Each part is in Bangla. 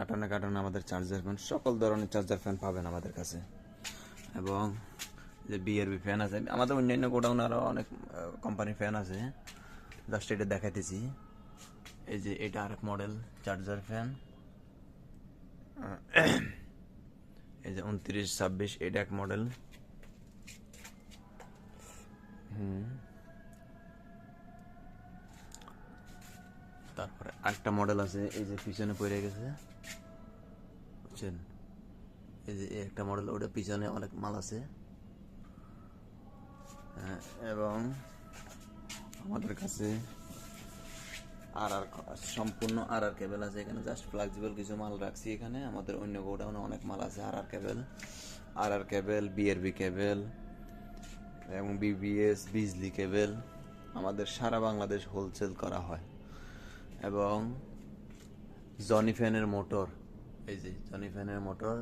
কার্টনে কার্টনে আমাদের চার্জার ফ্যান, সকল ধরনের চার্জার ফ্যান পাবেন আমাদের কাছে। এবং যে বিআরবি ফ্যান আছে, আমাদের অন্যান্য গোডাউনে আরও অনেক কোম্পানির ফ্যান আছে, জাস্ট এটা দেখাইতেছি। এই যে এটা আরেক মডেল চার্জার ফ্যান, এই যে 2926, এটা এক মডেল। তারপরে আরেকটা মডেল আছে, এই যে পিছনে পড়ে গেছে, বুঝছেন? এই যে একটা মডেল, ওটা পিছনে অনেক মাল আছে। এবং আমাদের কাছে সম্পূর্ণ আর কেবল আছে। এখানে জাস্ট ফ্লেক্সিবল কিছু মাল রাখছি। এখানে আমাদের অন্য গোডাউনে অনেক মাল আছে। আর কেবল, বিআরবি কেবল এবং বিবিএস বিজলি কেবল আমাদের সারা বাংলাদেশ হোলসেল করা হয়। এবং জনি ফ্যানের মোটর, এই যে জনি ফ্যানের মোটর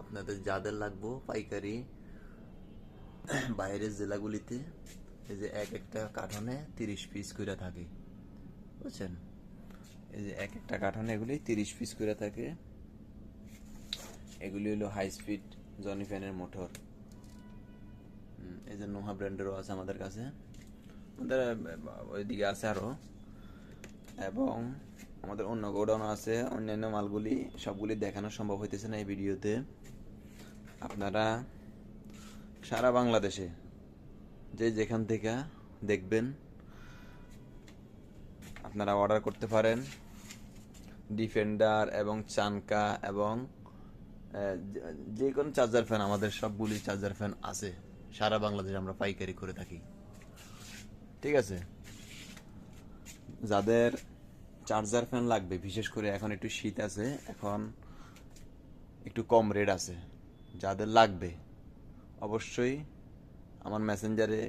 আপনাদের যাদের লাগবে পাইকারি বাইরের জেলাগুলিতে, এই যে এক একটা কার্টনে 30 পিস করে থাকে, বুঝছেন? এই যে এক একটা কার্টনে এগুলি 30 পিস করে থাকে। এগুলি হলো হাই স্পিড জনি ফ্যানের মোটর। এই যে নোহা ব্র্যান্ডেরও আছে আমাদের কাছে, আমাদের ওইদিকে আছে আরও। এবং আমাদের অন্য গোডাউন আছে। অন্যান্য মালগুলি সবগুলি দেখানো সম্ভব হইতেছে না এই ভিডিওতে। আপনারা সারা বাংলাদেশে যে যেখান থেকে দেখবেন আপনারা অর্ডার করতে পারেন। ডিফেন্ডার এবং চানকা এবং যে কোনো চার্জার ফ্যান, আমাদের সবগুলি চার্জার ফ্যান আছে। সারা বাংলাদেশে আমরা পাইকারি করে থাকি, ঠিক আছে? যাদের চার্জার ফ্যান লাগবে, বিশেষ করে এখন একটু শীত আছে, এখন একটু কম রেট আছে, যাদের লাগবে অবশ্যই আমার মেসেঞ্জারে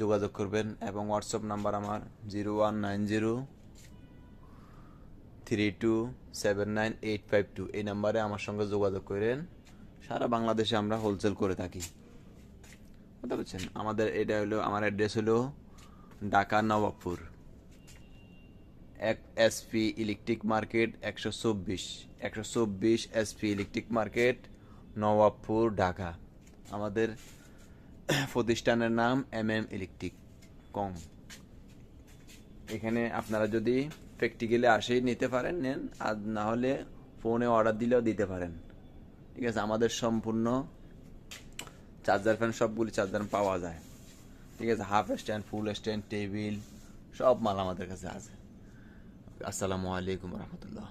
যোগাযোগ করবেন। এবং হোয়াটসঅ্যাপ নাম্বার আমার 019032798852। এই নাম্বারে আমার সঙ্গে যোগাযোগ করেন। সারা বাংলাদেশে আমরা হোলসেল করে থাকি, বুঝতে পারছেন? আমাদের এটা হলো, আমার অ্যাড্রেস হলো Dhaka Nawabpur, SP electric market 124 SP electric market, Nawabpur, Dhaka. আমাদের প্রতিষ্ঠানের নাম ইলেকট্রিক কম। এখানে আপনারা যদি প্র্যাকটিক্যালি আসেই নিতে পারেন নেন, আর না হলে ফোনে অর্ডার দিলেও দিতে পারেন, ঠিক আছে? আমাদের সম্পূর্ণ চার্জার ফ্যান, সবগুলি চার্জার পাওয়া যায়, ঠিক আছে? হাফ স্ট্যান্ড, ফুল স্ট্যান্ড, টেবিল, সব মাল আমাদের কাছে আছে। আসসালামু আলাইকুম রহমতুল্লাহ।